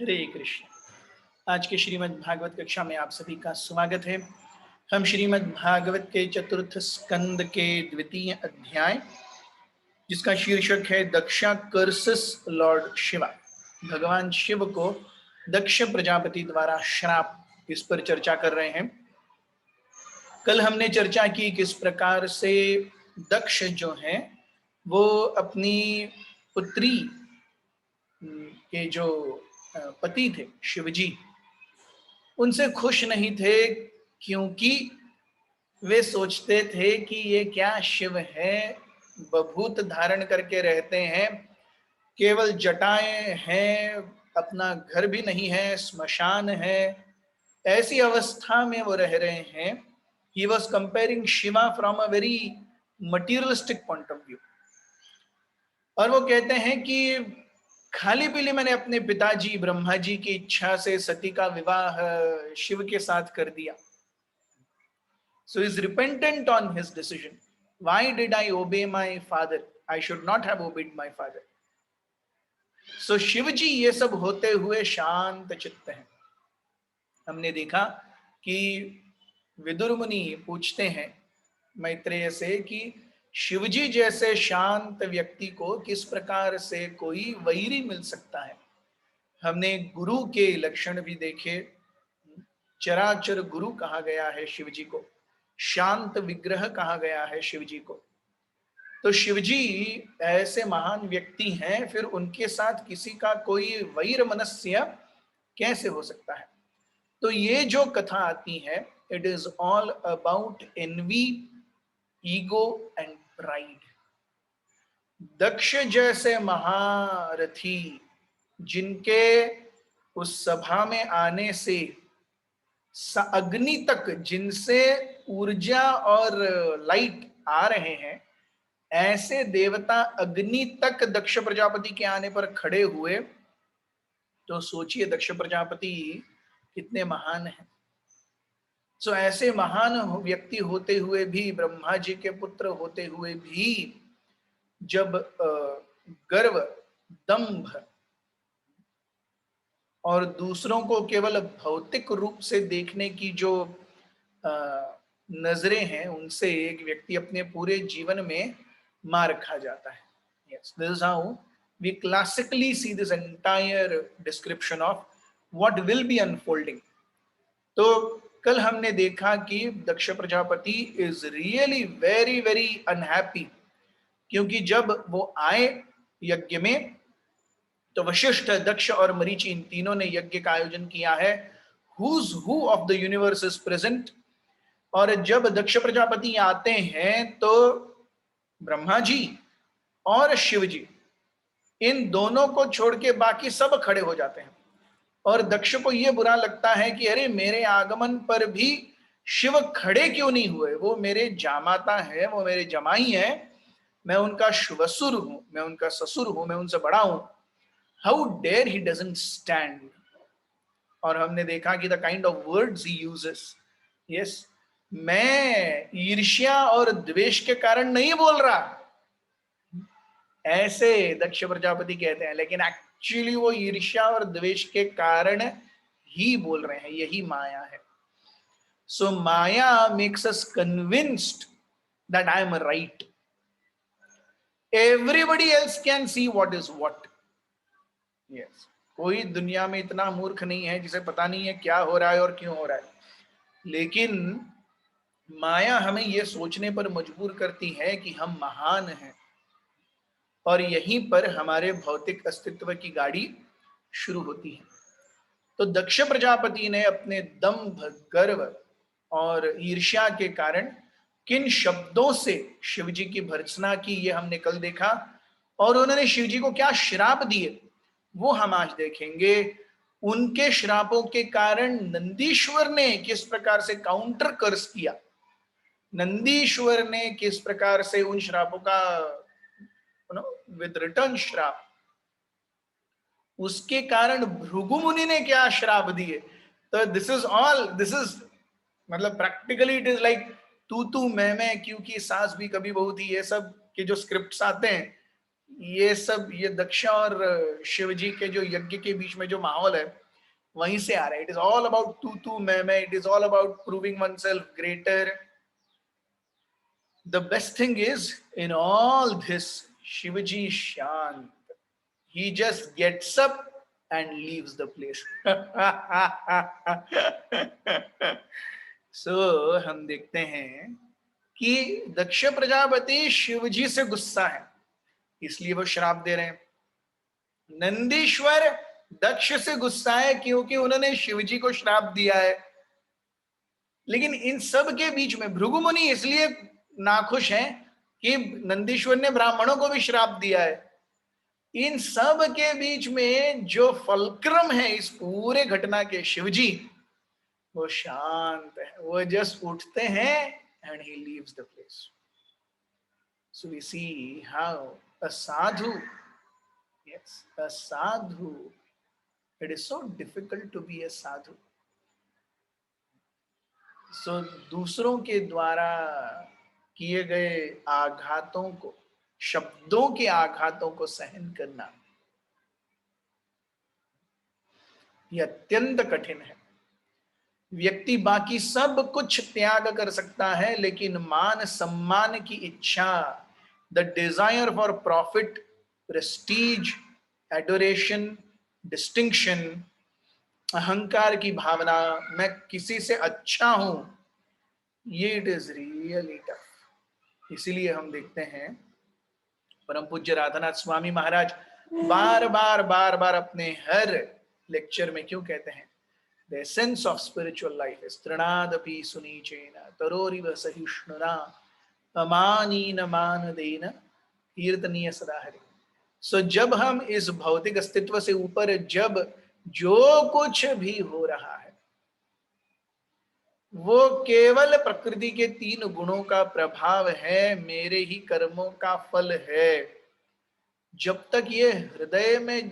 हरे कृष्ण। आज के श्रीमद् भागवत कक्षा में आप सभी का स्वागत है। हम श्रीमद् भागवत के चतुर्थ स्कंद के द्वितीय अध्याय, जिसका शीर्षक है दक्षा कर्सिस लॉर्ड शिवा, भगवान शिव को दक्ष प्रजापति द्वारा श्राप, इस पर चर्चा कर रहे हैं। कल हमने चर्चा की किस प्रकार से दक्ष जो है वो अपनी पुत्री के जो पति थे शिवजी, उनसे खुश नहीं थे, क्योंकि वे सोचते थे कि ये क्या शिव है, बभूत धारण करके रहते हैं, केवल जटाएं हैं, अपना घर भी नहीं है, स्मशान है, ऐसी अवस्था में वो रह रहे हैं। He was comparing Shiva from a very materialistic point of view, और वो कहते हैं कि खाली पीली मैंने अपने पिताजी ब्रह्मा जी की इच्छा से सती का विवाह शिव के साथ कर दिया। So he's repentant on his decision. Why did I obey my father? I should not have obeyed my father. So Shiv जी ये सब होते हुए शांत चित्त हैं। हमने देखा कि विदुर मुनि पूछते हैं मैत्रेय से कि शिवजी जैसे शांत व्यक्ति को किस प्रकार से कोई वैरी मिल सकता है। हमने गुरु के लक्षण भी देखे। चराचर गुरु कहा गया है शिवजी को, शांत विग्रह कहा गया है शिवजी को। तो शिवजी ऐसे महान व्यक्ति हैं, फिर उनके साथ किसी का कोई वैर मनस्य कैसे हो सकता है। तो ये जो कथा आती है, it is all about envy, ego and pride. Daksha जैसे महारथी, जिनके उस सभा में आने से अग्नि तक, जिनसे ऊर्जा और लाइट आ रहे हैं, ऐसे देवता अग्नि तक दक्ष प्रजापति के आने पर खड़े हुए, तो सोचिए दक्ष प्रजापति कितने महान हैं। सो ऐसे महान व्यक्ति होते हुए भी, ब्रह्मा जी के पुत्र होते हुए भी, जब गर्व, दंभ और दूसरों को केवल भौतिक रूप से देखने की जो नजरें हैं, उनसे एक व्यक्ति अपने पूरे जीवन में मार खा जाता है। Yes, this is how we classically see this entire description of what will be unfolding. तो कल हमने देखा कि Daksha Prajapati is really very very unhappy, क्योंकि जब वो आए यज्ञ में, तो वशिष्ठ, दक्ष और मरीचि, इन तीनों ने यज्ञ का आयोजन किया है। Who's who of the universe is present. और जब दक्ष प्रजापति आते हैं तो ब्रह्मा जी और शिव जी, इन दोनों को छोड़ के बाकी सब खड़े हो जाते हैं। और दक्ष को यह बुरा लगता है कि अरे, मेरे आगमन पर भी शिव खड़े क्यों नहीं हुए। वो मेरे जामाता है, वो मेरे जमाई है, मैं उनका श्वसुर हूं, मैं उनका ससुर हूं, मैं उनसे बड़ा हूं। How dare he doesn't stand. और हमने देखा कि the kind of words he uses. Yes, मैं ईर्ष्या और द्वेष के कारण नहीं बोल रहा, ऐसे दक्ष प्रजापति कहते हैं, लेकिन एक्चुअली वो ईर्ष्या और द्वेष के कारण ही बोल रहे हैं। यही माया है। So maya makes us convinced that I am right. Everybody else can see what is what. Yes, कोई दुनिया में इतना मूर्ख नहीं है जिसे पता नहीं है क्या हो रहा है और क्यों हो रहा है। लेकिन माया हमें यह सोचने पर मजबूर करती है कि हम महान हैं, और यहीं पर हमारे भौतिक अस्तित्व की गाड़ी शुरू होती है। तो दक्ष प्रजापति ने अपने दंभ, गर्व और ईर्ष्या के कारण किन शब्दों से शिवजी की भर्त्सना की, ये हमने कल देखा। और उन्होंने शिवजी को क्या श्राप दिए, वो हम आज देखेंगे। उनके श्रापों के कारण नंदीश्वर ने किस प्रकार से काउंटर कर्स किया, नंदीश्वर ने किस प्रकार से उन श्रापों का विद रिटर्न श्राप, उसके कारण भृगु मुनि ने क्या श्राप दिए। तो दिस इज मतलब प्रैक्टिकली इट इज लाइक तू मैं, क्योंकि सास भी कभी बहू थी, ये सब के जो स्क्रिप्ट्स आते हैं, ये सब, ये दक्ष और शिव जी के जो यज्ञ के बीच में जो माहौल है वहीं से आ रहा है. इट इज ऑल अबाउट तू मैं, it is all about proving one self greater. The best thing is in all this, Shivji शांत. He just gets up and leaves the place. So हम देखते हैं कि दक्ष प्रजापति शिवजी से गुस्सा है, इसलिए वो श्राप दे रहे हैं. नंदीश्वर दक्ष से गुस्सा है क्योंकि उन्होंने शिवजी को श्राप दिया है. लेकिन इन सब के बीच में भृगु मुनि इसलिए नाखुश हैं कि नंदीश्वर ने ब्राह्मणों को भी श्राप दिया है. इन सब के बीच में जो फलक्रम है इस पूरे घटना के, शिवजी वो शांत है. वो जस्ट उठते हैं and he leaves the place. So we see how a sadhu, yes a sadhu, it is so difficult to be a sadhu. So दूसरों के द्वारा किए गए आघातों को, शब्दों के आघातों को सहन करना यह अत्यंत कठिन है. व्यक्ति बाकी सब कुछ त्याग कर सकता है, लेकिन मान सम्मान की इच्छा, the desire for profit, Prestige, adoration, distinction, अहंकार की भावना, मैं किसी से अच्छा हूं, ये इट इज रियली टफ. इसीलिए हम देखते हैं परम पूज्य राधानाथ स्वामी महाराज बार बार अपने हर लेक्चर में क्यों कहते हैं, the essence of spiritual life is trinadapi sunichena taroriva sahishnuna amanina manadena कीर्तनीय सदा हरि. सो जब हम इस भौतिक अस्तित्व से ऊपर, जब जो कुछ भी हो रहा है वो केवल प्रकृति के 3 गुणों का प्रभाव है, मेरे ही कर्मों का फल है, जब तक ये हृदय में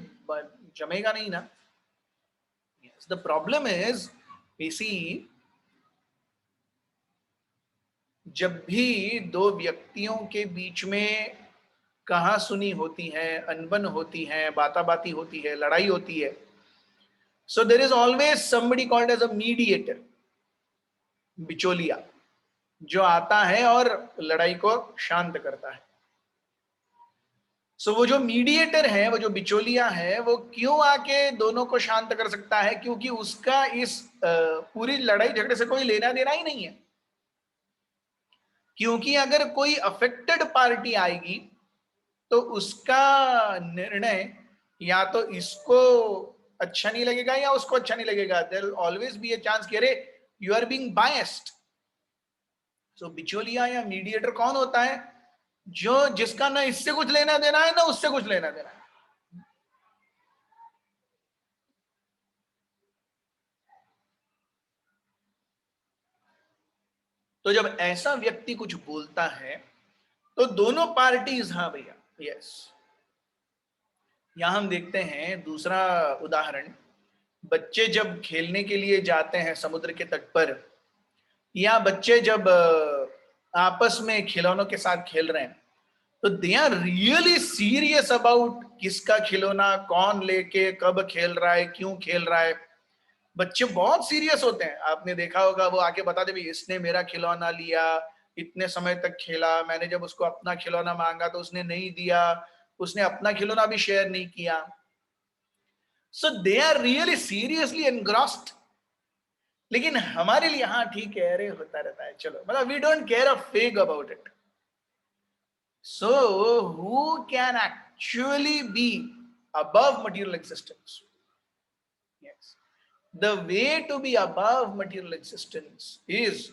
जमेगा नहीं ना. The problem is, we see, जब भी दो व्यक्तियों के बीच में कहा सुनी होती है, अनबन होती है, बाताबाती होती है, लड़ाई होती है, so there is always somebody called as a mediator, बिचौलिया, जो आता है और लड़ाई को शांत करता है. सो वो जो मीडिएटर है, वो जो बिचौलिया है, वो क्यों आके दोनों को शांत कर सकता है? क्योंकि उसका इस पूरी लड़ाई झगड़े से कोई लेना देना ही नहीं है. क्योंकि अगर कोई अफेक्टेड पार्टी आएगी तो उसका निर्णय या तो इसको अच्छा नहीं लगेगा या उसको अच्छा नहीं लगेगा. There will always be a chance कि अरे you are being biased. So बिचौलिया या मीडिएटर कौन होता है? जो जिसका ना इससे कुछ लेना देना है ना उससे कुछ लेना देना है. तो जब ऐसा व्यक्ति कुछ बोलता है तो दोनों पार्टीज, हाँ भैया, यस. यहां हम देखते हैं दूसरा उदाहरण. बच्चे जब खेलने के लिए जाते हैं समुद्र के तट पर, या बच्चे जब आपस में खिलौनों के साथ खेल रहे हैं, तो they are really serious about किसका खिलौना कौन लेके कब खेल रहा है, क्यों खेल रहा है. बच्चे बहुत सीरियस होते हैं. आपने देखा होगा वो आके बता दे, भाई इसने मेरा खिलौना लिया, इतने समय तक खेला, मैंने जब उसको अपना खिलौना मांगा तो उसने नहीं दिया, उसने अपना खिलौना भी शेयर नहीं किया. So they are really seriously engrossed. लेकिन हमारे लिए हाँ ठीक है, अरे होता रहता है, चलो, मतलब we don't care a fig about it. So who can actually be above material existence? Yes. The way to be above material existence is,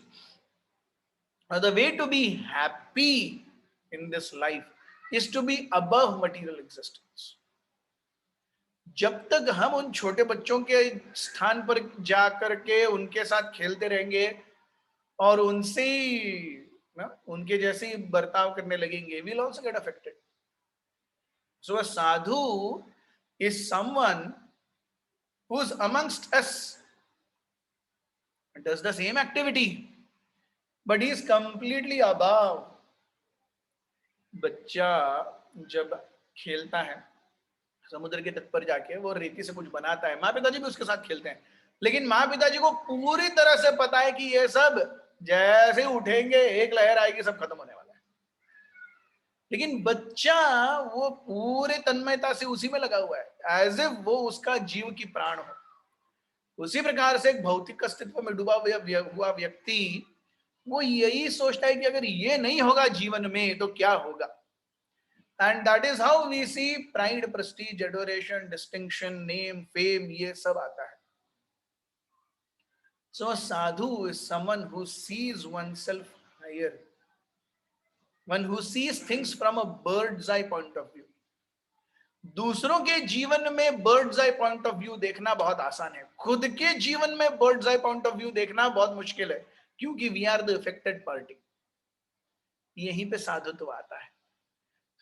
or the way to be happy in this life is to be above material existence. जब तक हम उन छोटे बच्चों के स्थान पर जा करके उनके साथ खेलते रहेंगे और उनसे ना उनके जैसे ही बर्ताव करने लगेंगे, we'll also get affected. So a sadhu is someone who's amongst us, does the same activity, but he is completely above. बच्चा जब खेलता है समुद्र के तट पर जाके, वो रेती से कुछ बनाता है, माँ पिताजी भी उसके साथ खेलते हैं, लेकिन माँ पिताजी को पूरी तरह से पता है कि ये सब जैसे उठेंगे एक लहर आएगी सब खत्म होने वाला है, लेकिन बच्चा वो पूरे तन्मयता से उसी में लगा हुआ है, एज इफ वो उसका जीव की प्राण हो। उसी प्रकार से एक भौतिक अस्तित्व में डूबा हुआ व्यक्ति वो यही सोचता है कि अगर ये नहीं होगा जीवन में तो क्या होगा। And that is how we see pride, prestige, adoration, distinction, name, fame, ये सब आता है। So a sadhu is someone who sees oneself higher, one who sees things from a bird's eye point of view. दूसरों के जीवन में bird's eye point of view देखना बहुत आसान है, खुद के जीवन में bird's eye point of view देखना बहुत मुश्किल है, क्योंकि we are the affected party. यहीं पे साधुत्व आता है।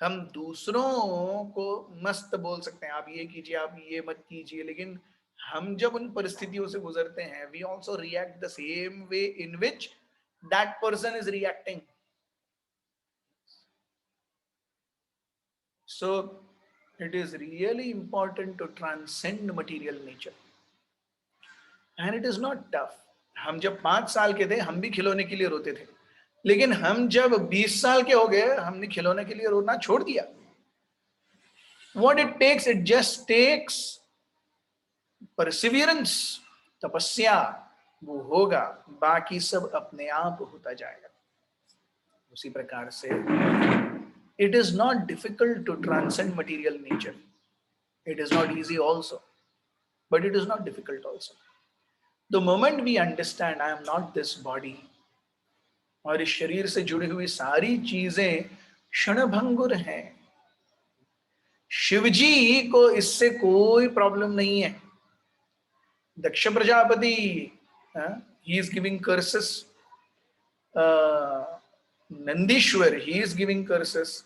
हम दूसरों को मस्त बोल सकते हैं, आप ये कीजिए, आप ये मत कीजिए, लेकिन हम जब उन परिस्थितियों से गुजरते हैं, we also react the same way in which that person is reacting. So it is really important to transcend material nature and it is not tough. हम जब 5 साल के थे हम भी खिलौने के लिए रोते थे, लेकिन हम जब 20 साल के हो गए हमने खिलौने के लिए रोना छोड़ दिया। What it takes, it just takes perseverance, तपस्या, वो होगा, बाकी सब अपने आप होता जाएगा। उसी प्रकार से it is not difficult to transcend material nature. It is not easy also, but it is not difficult also. The moment we understand I am not this body, और इस शरीर से जुड़ी हुई सारी चीजें क्षणभंगुर हैं, शिवजी को इससे कोई प्रॉब्लम नहीं है। दक्ष Prajapati, he is giving curses. Nandishwar, he is giving curses.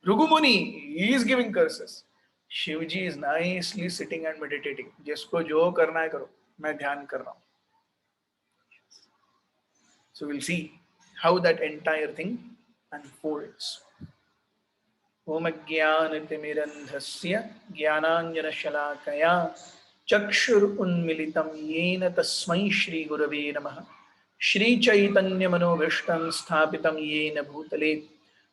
Rugumuni, he is giving curses. Shivji is nicely sitting and meditating. जिसको जो करना है करो, मैं ध्यान कर रहा हूं। So we'll see how that entire thing unfolds. ओम अज्ञानतिमिरन्धस्य ज्ञानाञ्जनशलाकया चक्षुरुन्मीलितं येन तस्मै श्रीगुरवे नमः। श्रीचैतन्यमनोभीष्टं स्थापितं येन भूतले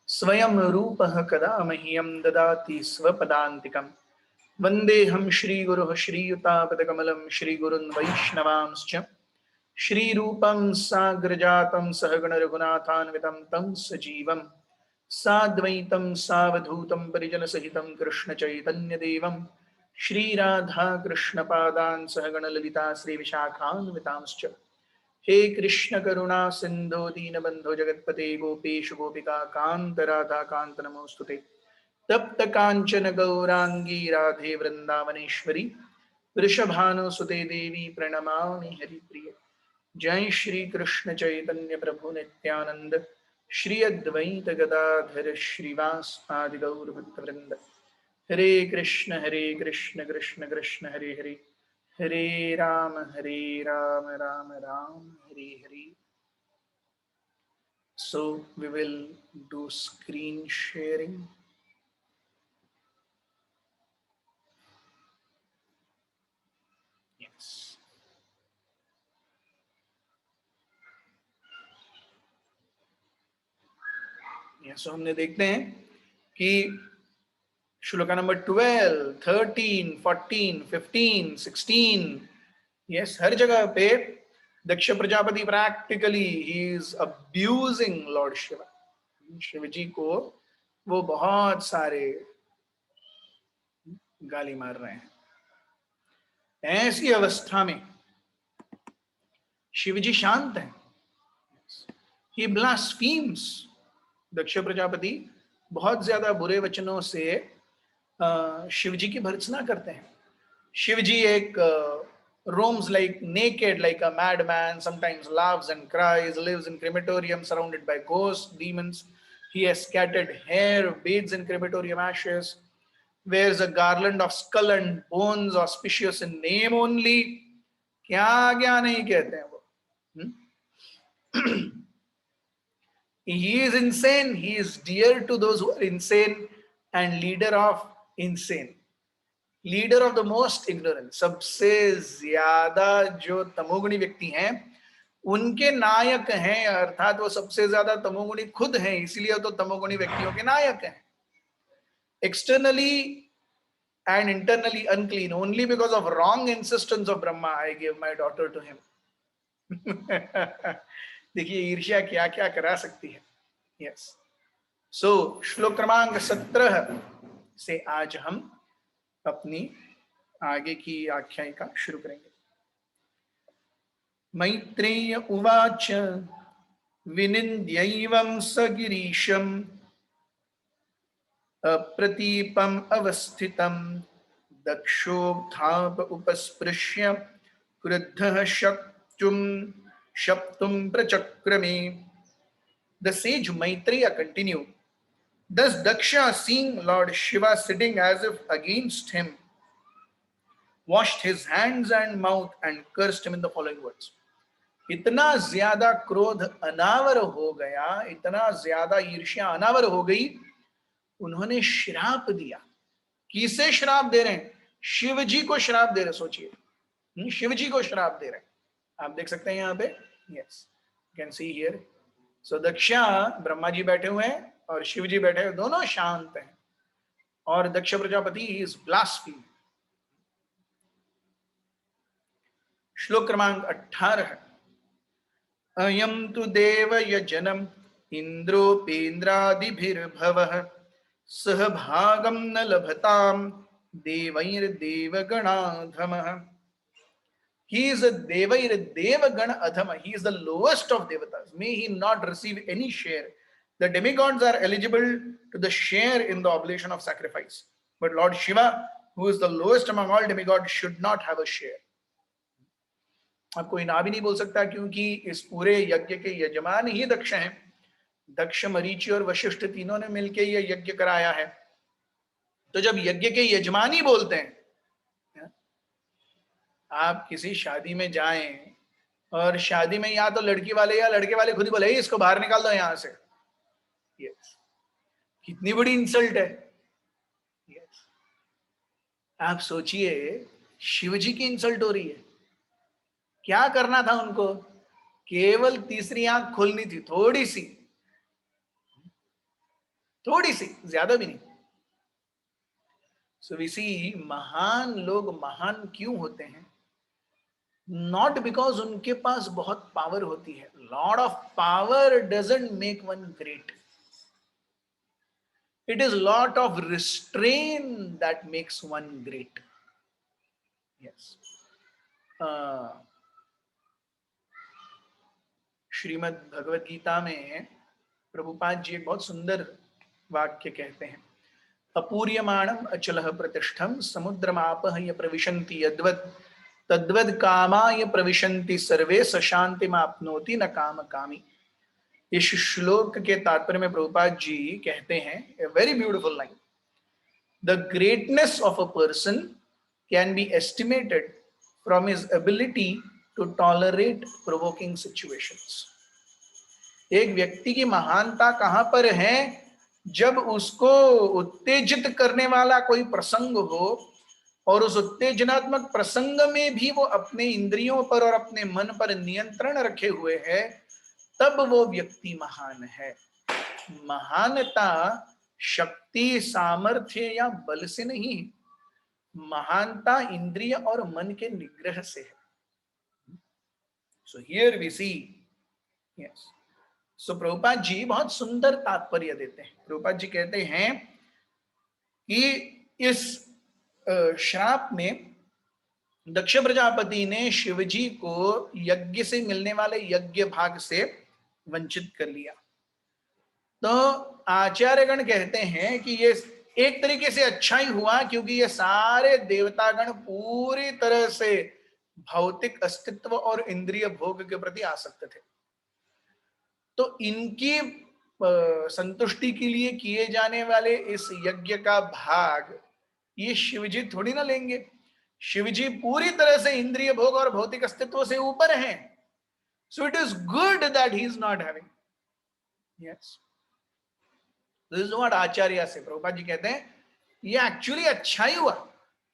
स्वयं रूपः कदा मह्यं ददाति स्वपदान्तिकम्। वन्देऽहं श्रीगुरुः श्रीयुतापदकमलं श्रीगुरुन् वैष्णवांश्च श्रीरूपं साग्रजातं सहगण रघुनाथान्वितं तं सजीवं साद्वैतं सावधूतं परिजनसहितं कृष्णचैतन्यदेवं श्रीराधाकृष्णपादान् सहगण ललिता श्रीविशाखान्वितांश्च। हे कृष्ण करुणा सिन्धो दीनबन्धो जगत्पते गोपेश गोपिका कान्त राधा कान्त नमोस्तुते। तप्त कांचन गौरांगी राधे वृंदावनेश्वरी वृषभानुसुते देवी प्रणमामि हरिप्रिय। जय श्री कृष्ण चैतन्य प्रभु नित्यानंद श्री अद्वैत गदाधर श्रीवास आदि गौर भक्तवृंद। हरे कृष्ण कृष्ण कृष्ण हरे हरे, हरे Ram Ram Ram Hare Hare. So we will do screen sharing. Yes. So हमने देखते हैं कि श्लोका नंबर 12, 13, 14, 15, 16, यस, हर जगह पे Daksha Prajapati practically he is abusing lord Shiva. Shiva ji को वो बहुत सारे गाली मार रहे हैं। ऐसी अवस्था में शिव जी शांत हैं। ही ब्लास्फीम्स। दक्ष प्रजापति बहुत ज्यादा बुरे वचनों से शिव जी की भर्त्सना करते हैं। शिव जी एक roams like naked like a madman, sometimes laughs and cries, lives in crematorium surrounded by ghosts, demons. He has scattered hair, bathes in crematorium ashes, wears a garland of skull and bones, auspicious in name only. क्या क्या नहीं कहते हैं वो। He is insane. He is dear to those who are insane and leader of insane, leader of the most ignorant, सबसे ज्यादा जो तमोगुणी व्यक्ति हैं उनके नायक हैं, अर्थात वो सबसे ज्यादा तमोगुणी खुद हैं, इसलिए तो तमोगुणी व्यक्तियों के नायक हैं। Externally and internally unclean, only because of wrong insistence of Brahma I gave my daughter to him. देखिए ईर्ष्या क्या क्या करा सकती है। यस, सो श्लोक क्रमांक 17 से आज हम अपनी आगे की आख्यायिका शुरू करेंगे। मैत्रेय उवाच विनिन्द्यैवं स गिरीशम् अप्रतीपम् अवस्थितं दक्षोत्थाप उपस्पृश्य क्रुद्धः शप्तुं प्रचक्रमे। The sage Maitreya continued, thus Daksha, seeing Lord Shiva sitting as if against him, washed his hands and mouth and cursed him in the following words. इतना ज्यादा क्रोध अनावर हो गया, इतना ज्यादा ईर्ष्या अनावर हो गई, उन्होंने श्राप दिया। किसे श्राप दे रहे हैं? शिव जी को श्राप दे रहे। सोचिए, शिव जी को श्राप दे रहे हैं। आप देख सकते हैं यहाँ पे, यस, कैन सी हियर। सो दक्षा, ब्रह्मा जी बैठे हुए हैं और शिव जी बैठे हुए, दोनों शांत हैं, और दक्ष प्रजापति इज ब्लास्फेमी। श्लोक क्रमांक 18, अयं तु देव यजनम इंद्रोपेन्द्रादिभिर्भवः सहभागं न लभताम देवैर्देवगणाधमः। He is a Devair Adhama. He is the lowest of Devatas. May he not receive any share. The demigods are eligible to the share in the oblation of sacrifice. But Lord Shiva, who is the lowest among all demigods, should not have a share. अब कोई ना भी नहीं बोल सकता, क्योंकि इस पूरे यज्ञ के यजमान ही दक्ष हैं। दक्ष, मरीचि और वशिष्ठ तीनों ने मिलकर यह यज्ञ कराया है। तो जब यज्ञ के यजमान ही बोलते हैं, आप किसी शादी में जाएं और शादी में या तो लड़की वाले या लड़के वाले खुद ही बोले इसको बाहर निकाल दो यहां से, यस, कितनी बड़ी इंसल्ट है। यस, आप सोचिए, शिव जी की इंसल्ट हो रही है। क्या करना था उनको? केवल तीसरी आंख खोलनी थी, थोड़ी सी, ज्यादा भी नहीं। सो वी सी, महान लोग महान क्यों होते हैं? नॉट बिकॉज उनके पास बहुत पावर होती है। Lot of power doesn't make one great, it is lot of restrain that makes one great. Yes, Shrimad Bhagavad Gita में प्रभुपाद जी एक बहुत सुंदर वाक्य कहते हैं, अपूर्यमाणम अचलः प्रतिष्ठम समुद्रमापः य प्रविशन्ति यद्वत् तद्वद कामाय प्रविशन्ति सर्वे सशांतिमाप्नोति न काम कामी। इस श्लोक के तात्पर्य में प्रभुपाद जी कहते हैं, a very beautiful line, the greatness of a person can be estimated from his ability to tolerate provoking situations. एक व्यक्ति की महानता कहां पर है? जब उसको उत्तेजित करने वाला कोई प्रसंग हो और उस उत्तेजनात्मक प्रसंग में भी वो अपने इंद्रियों पर और अपने मन पर नियंत्रण रखे हुए है, तब वो व्यक्ति महान है। महानता शक्ति, सामर्थ्य या बल से नहीं, महानता इंद्रिय और मन के निग्रह से है। So here we see, yes, so Prabhupada ji बहुत सुंदर तात्पर्य देते हैं। प्रभुपाद जी कहते हैं कि इस श्राप में दक्ष प्रजापति ने शिवजी को यज्ञ से मिलने वाले यज्ञ भाग से वंचित कर लिया। तो आचार्यगण कहते हैं कि ये एक तरीके से अच्छा ही हुआ, क्योंकि ये सारे देवतागण पूरी तरह से भौतिक अस्तित्व और इंद्रिय भोग के प्रति आसक्त थे। तो इनकी संतुष्टि के लिए किए जाने वाले इस यज्ञ का भाग ये शिवजी थोड़ी ना लेंगे। शिवजी पूरी तरह से इंद्रिय भोग और भौतिक अस्तित्व से ऊपर हैं। So it is good that he is not having. Yes, this is what आचार्य से प्रभुपाद जी कहते हैं, ये एक्चुअली अच्छा ही हुआ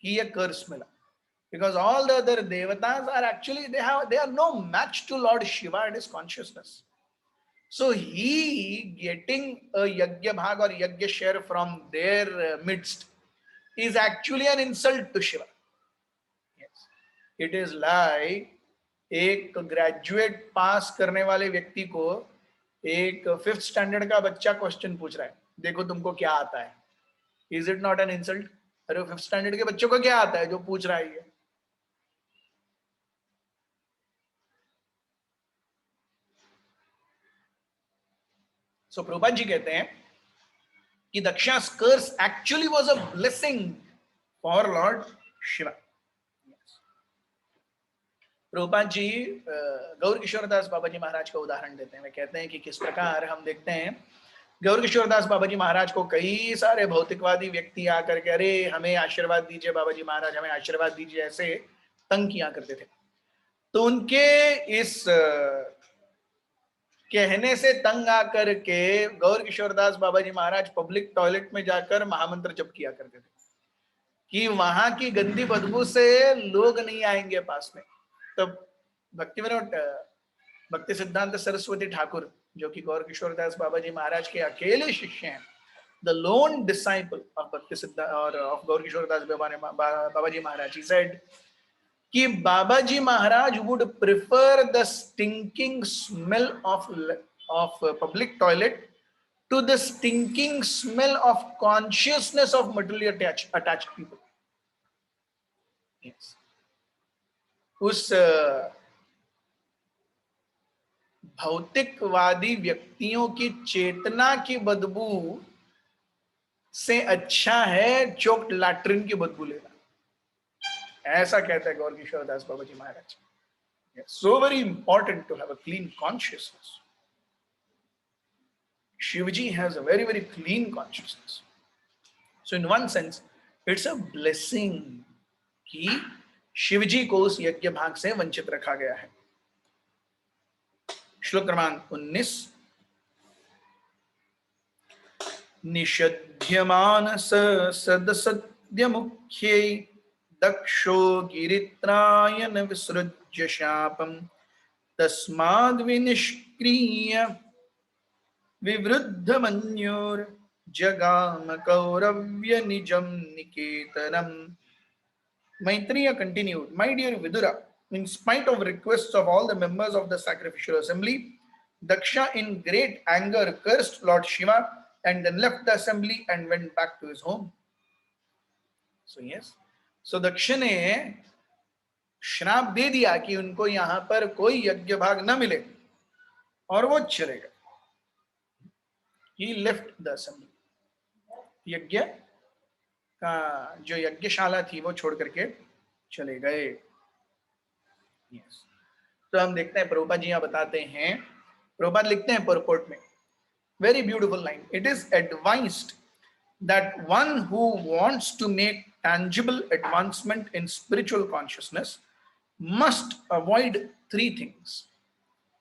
कि ये कर्स मिला, because all the other devatas are actually they are no match to Lord Shiva and his consciousness. So he getting a yagya bhag or yagya share from their midst is actually an insult to Shiva. Yes. It is like एक graduate पास करने वाले व्यक्ति को एक 5th standard का बच्चा question पूछ रहा है, देखो तुमको क्या आता है. Is it not an insult? अरे 5th स्टैंडर्ड के बच्चों को क्या आता है जो पूछ रहा है ये? सो प्रभुपाद जी कहते हैं कि दक्षा's curse actually was a blessing for Lord Shiva. Prabhupada ji गौर किशोरदास बाबा जी महाराज का उदाहरण देते हैं. वे कहते हैं कि किस प्रकार हम देखते हैं गौर किशोरदास बाबा जी महाराज को कई सारे भौतिकवादी व्यक्ति आकर के अरे हमें आशीर्वाद दीजिए बाबा जी महाराज, हमें आशीर्वाद दीजिए, ऐसे तंग किया करते थे. तो उनके इस कहने से तंग आकर के गौर किशोरदास बाबा जी महाराज पब्लिक टॉयलेट में जाकर महामंत्र जप किया करते थे कि वहां की गंदी बदबू से लोग नहीं आएंगे पास में. तो भक्ति विनोद भक्ति सिद्धांत सरस्वती ठाकुर जो कि गौर किशोरदास बाबा जी महाराज के अकेले शिष्य हैं, the loan disciple of Bhakti Siddhanta और of Gaur Kishoredas Baba ji Maharaj, he said कि बाबा जी महाराज would prefer the stinking smell of public toilet to the stinking smell of consciousness of materially attached people. Yes. उस भौतिकवादी व्यक्तियों की चेतना की बदबू से अच्छा है चोक्ड लैट्रिन की बदबू लेना, ऐसा कहते हैं गौर किशोरदास बाबा जी महाराज. So very important to have a clean consciousness. Shivji has a very, very clean consciousness. So in one sense, it's a blessing कि शिवजी को उस यज्ञ भाग से वंचित रखा गया है. श्लोक क्रमांक 19. निषध्यमानस सदसद्य मुख्यै दक्षो गिरित्रायन विसृज्य शापम तस्माद् विनिष्क्रिय विवृद्ध मन्योर जगाम कौरव्य निजम निकेतनम. Maitreya continued, my dear Vidura, in spite of requests of all the members of the sacrificial assembly, Daksha in great anger cursed Lord Shiva and then left the assembly and went back to his home. So yes, so Daksha ने श्राप दे दिया कि उनको यहाँ पर कोई यज्ञ भाग न मिले और वो चले गए. He left the assembly. यज्ञ का जो यज्ञशाला थी वो छोड़ करके चले गए. yes. तो हम देखते हैं प्रभुपाद जी यहाँ बताते हैं, प्रभुपाद लिखते हैं परपोर्ट में, very beautiful line, it is advised that one who wants to make tangible advancement in spiritual consciousness must avoid 3 things: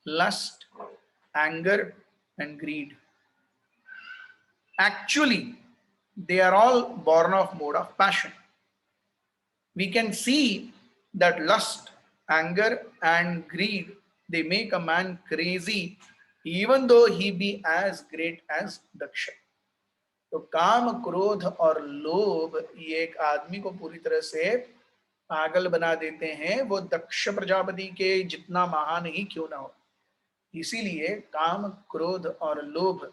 lust, anger and greed. Actually they are all born of mode of passion. We can see that lust, anger and greed, they make a man crazy even though he be as great as Daksha. तो काम, क्रोध और लोभ ये एक आदमी को पूरी तरह से पागल बना देते हैं, वो दक्ष प्रजापति के जितना महान ही क्यों ना हो. इसीलिए काम, क्रोध और लोभ,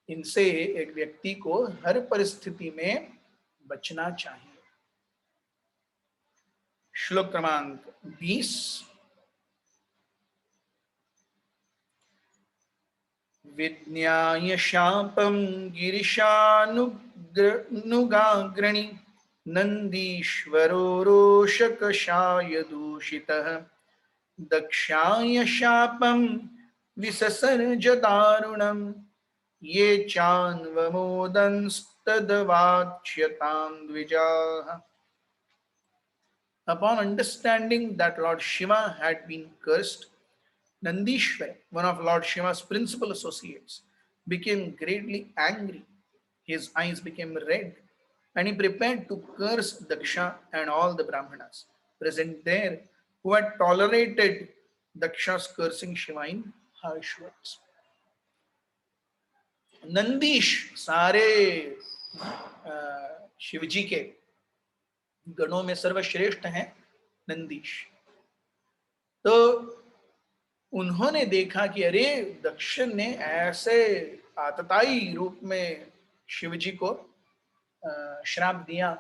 इनसे एक व्यक्ति को हर परिस्थिति में बचना चाहिए. श्लोक क्रमांक 20. विज्ञाय शापं गिरिशानुगाग्रणी नंदीश्वरो रोषकषाय दूषितः दक्षाय शापं विससर्ज दारुणं ये चान्वमोदंस्तद्वाच्यतां द्विजाः. Upon understanding that Lord Shiva had been cursed, Nandishwar, one of Lord Shiva's principal associates, became greatly angry. His eyes became red and he prepared to curse Daksha and all the Brahmanas present there who had tolerated Daksha's cursing Shiva in harsh words. Nandish सारे शिवजी के गणों में सर्वश्रेष्ठ हैं नंदीश। तो उन्होंने देखा कि अरे दक्ष ने ऐसे आतताई रूप में शिवजी को श्राप दिया,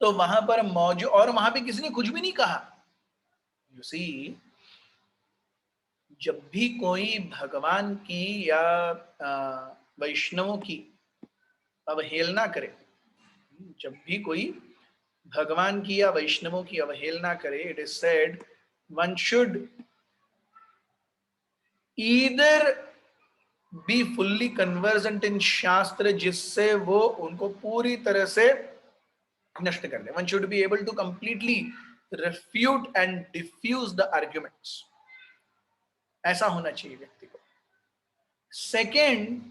तो वहां पर मौजूद, और वहां पे किसी ने कुछ भी नहीं कहा। यू सी, जब भी कोई भगवान की या वैष्णवों की अवहेलना करे, जब भी कोई भगवान की या वैष्णवों की अवहेलना करे, it is said one should either be fully convergent in shastra, जिससे वो उनको पूरी तरह से नष्ट कर दे। One should be able to completely refute and diffuse the arguments, ऐसा होना चाहिए व्यक्ति को। सेकेंड,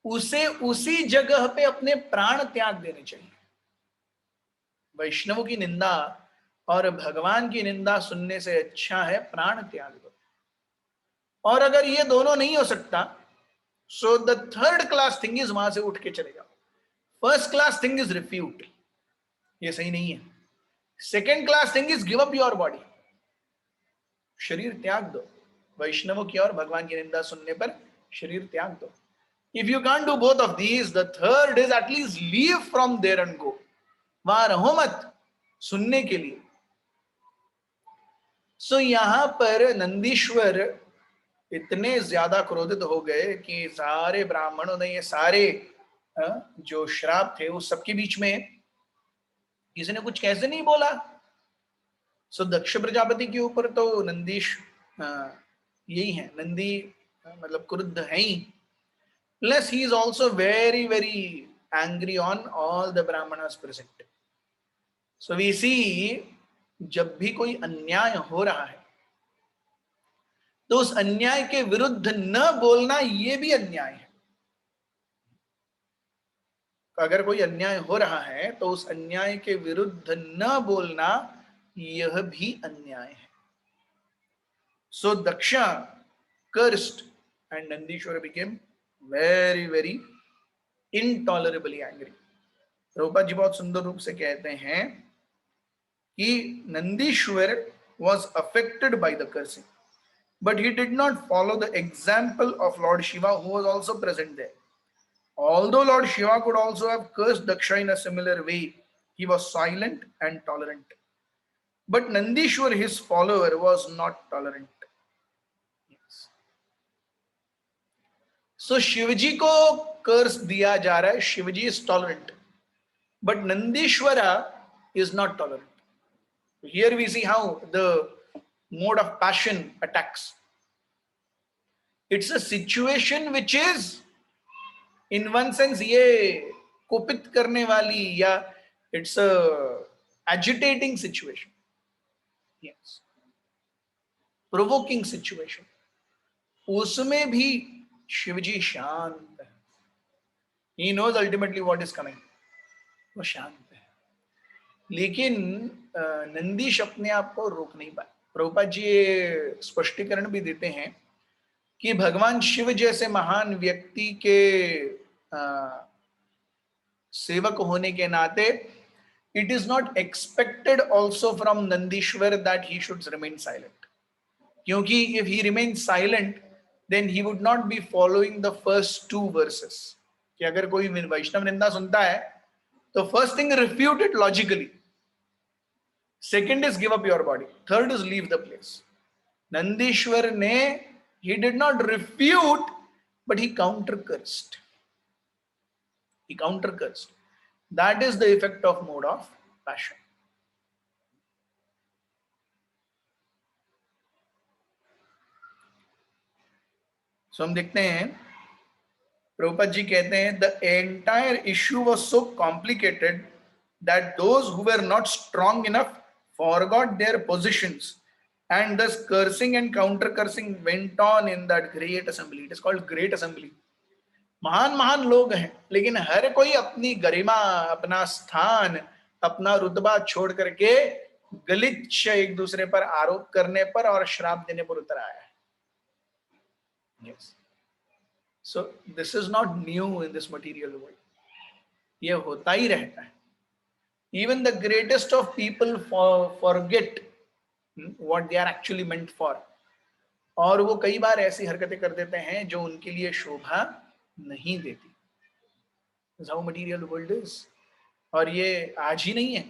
उसे उसी जगह पे अपने प्राण त्याग देने चाहिए। वैष्णवों की निंदा और भगवान की निंदा सुनने से अच्छा है प्राण त्याग दो। और अगर ये दोनों नहीं हो सकता, so the third class thing is वहां से उठ के चले जाओ। First class thing is refute, ये सही नहीं है। Second class thing is give up your body, शरीर त्याग दो। वैष्णवों की और भगवान की निंदा सुनने पर शरीर त्याग दो। If you can't do both of these, the third is at least leave from there and go. वहां रहो मत सुनने के लिए। सो यहां पर नंदीश्वर इतने ज्यादा क्रोधित हो गए कि सारे ब्राह्मणों ने ये सारे जो श्राप थे उस सबके बीच में किसी ने कुछ कैसे नहीं बोला। सो दक्ष प्रजापति के ऊपर तो नंदीश यही है, नंदी मतलब क्रुद्ध है ही, plus he is also very very angry on all the brahmanas present. So we see, जब भी कोई अन्याय हो रहा है तो उस अन्याय के विरुद्ध न बोलना ये भी अन्याय है। अगर कोई अन्याय हो रहा है तो उस अन्याय के विरुद्ध न बोलना यह भी अन्याय है। सो Daksha cursed and Nandishwara became very very intolerably angry. Prabhupada ji बहुत सुंदर रूप से कहते हैं कि Nandishwar was affected by the cursing, but he did not follow the example of Lord Shiva, who was also present there. Although Lord Shiva could also have cursed Daksha in a similar way, he was silent and tolerant. But Nandishwar, his follower, was not tolerant. Yes. So Shivji को कर्स दिया जा रहा है, Shivji is tolerant, but Nandishwara is not tolerant. Here we see how the mode of passion attacks. It's a situation which is in one sense ये कुपित करने वाली या it's a agitating situation. Yes. Provoking situation. उसमें भी शिवजी शांत है. He knows ultimately what is coming. वो शांत है. लेकिन नंदीश अपने आप को रोक नहीं पाए। प्रभुपाद जी ये स्पष्टीकरण भी देते हैं कि भगवान शिव जैसे महान व्यक्ति के सेवक होने के नाते it is not expected also from Nandishwar that he should remain silent. क्योंकि if he remains silent, then he would not be following the first two verses. कि अगर कोई वैष्णव निंदा सुनता है तो first thing refute it logically. Second is give up your body. Third is leave the place. Nandishwar ne, he did not refute, but he counter-cursed. He counter-cursed. That is the effect of mode of passion. So हम देखते हैं, प्रभुपाद जी कहते हैं, the entire issue was so complicated that those who were not strong enough forgot their positions and thus cursing and counter cursing went on in that great assembly. It is called great assembly. महान महान लोग हैं, लेकिन हर कोई अपनी गरिमा, अपना स्थान, अपना रुतबा छोड़ करके गलिच्छ एक दूसरे पर आरोप करने पर और श्राप देने पर उतर आया है. Yes. So this is not new in this material world. ये होता ही रहता है. Even the greatest of people forget what they are actually meant for. और वो कई बार ऐसी हरकतें कर देते हैं जो उनके लिए शोभा नहीं देती. That's how material world is. और ये आज ही नहीं है,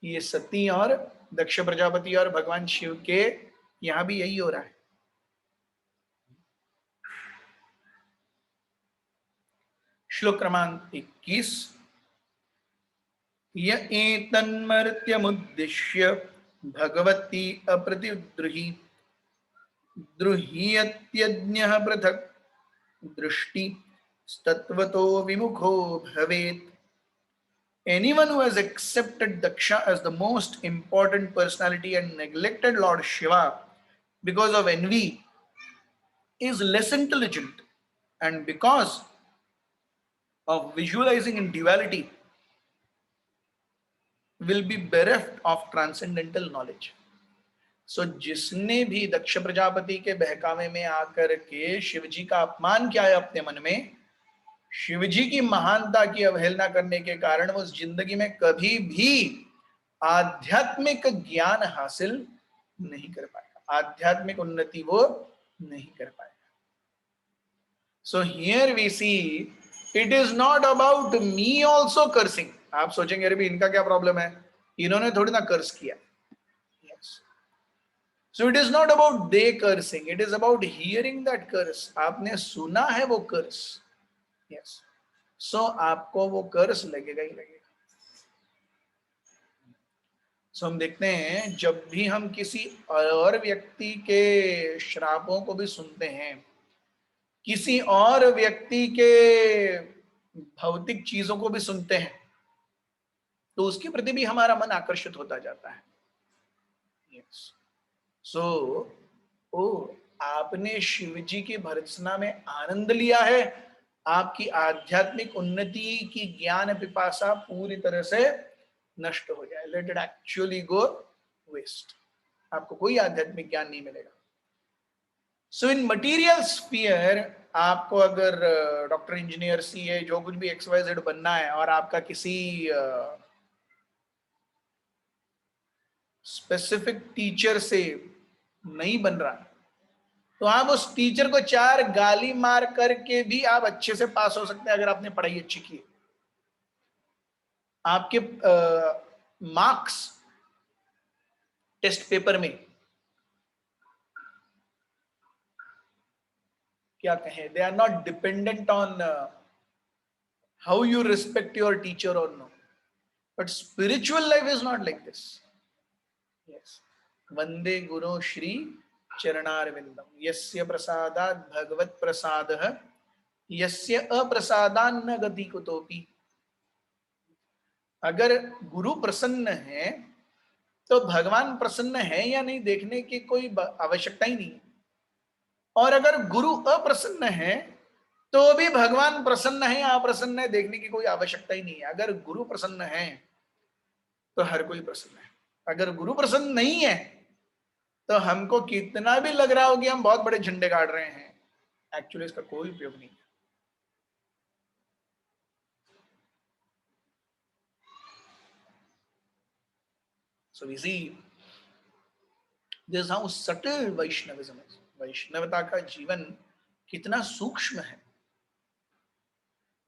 ये सती और दक्ष प्रजापति और भगवान शिव के यहां भी यही हो रहा है. श्लोक क्रमांक 21. य एतन्मर्त्यमुद्दिश्य भगवती अप्रतिद्रुहि द्रुह्यत्यज्ञः पृथक् दृष्टि तत्वतो विमुखो भवेत्. Anyone who has accepted Daksha as the most important personality and neglected Lord Shiva because of envy is less intelligent, and because of visualizing in duality will be bereft of transcendental knowledge. So जिसने भी दक्ष प्रजापति के बहकावे में आकर के शिवजी का अपमान किया है अपने मन में, शिवजी की महानता की अवहेलना करने के कारण वो जिंदगी में कभी भी आध्यात्मिक ज्ञान हासिल नहीं कर पाएगा, आध्यात्मिक उन्नति वो नहीं कर पाएगा. So here we see it is not about me also cursing. आप सोचेंगे अरे भी इनका क्या प्रॉब्लम है, इन्होंने थोड़ी ना कर्स किया. Yes. So it is not about they cursing, it is about hearing that curse. आपने सुना है वो कर्स. Yes. So आपको वो कर्स लगेगा ही लगेगा. So हम देखते हैं जब भी हम किसी और व्यक्ति के श्रापों को भी सुनते हैं, किसी और व्यक्ति के भौतिक चीजों को भी सुनते हैं, तो उसके प्रति भी हमारा मन आकर्षित होता जाता है. Yes. So, आपने शिवजी की भर्त्सना में आनंद लिया है, आपकी आध्यात्मिक उन्नति की ज्ञान पिपासा पूरी तरह से नष्ट हो जाए. Let it actually go waste. आपको कोई आध्यात्मिक ज्ञान नहीं मिलेगा. सो इन मटीरियल स्फीयर आपको अगर डॉक्टर, इंजीनियर, सीए, जो कुछ भी XYZ बनना है और आपका किसी स्पेसिफिक टीचर से नहीं बन रहा, तो आप उस टीचर को 4 गाली मार करके भी आप अच्छे से पास हो सकते हैं अगर आपने पढ़ाई अच्छी की. आपके मार्क्स टेस्ट पेपर में क्या कहें, they are not dependent on how you respect your teacher और no, but spiritual life is not like this. Yes. वंदे गुरु श्री चरणारविंदम यस्य प्रसादात् भगवत प्रसादः यस्य अप्रसादान्न गति कुतोपि. अगर गुरु प्रसन्न है तो भगवान प्रसन्न है या नहीं देखने की कोई आवश्यकता ही नहीं है, और अगर गुरु अप्रसन्न है तो भी भगवान प्रसन्न है या अप्रसन्न है देखने की कोई आवश्यकता ही नहीं है. अगर गुरु प्रसन्न है तो हर कोई प्रसन्न है. अगर गुरु प्रसन्न नहीं है तो हमको कितना भी लग रहा हो कि हम बहुत बड़े झंडे गाड़ रहे हैं, एक्चुअली इसका कोई उपयोग नहीं है. So we see this is how subtle Vaishnavism is. वैष्णवता का जीवन कितना सूक्ष्म है.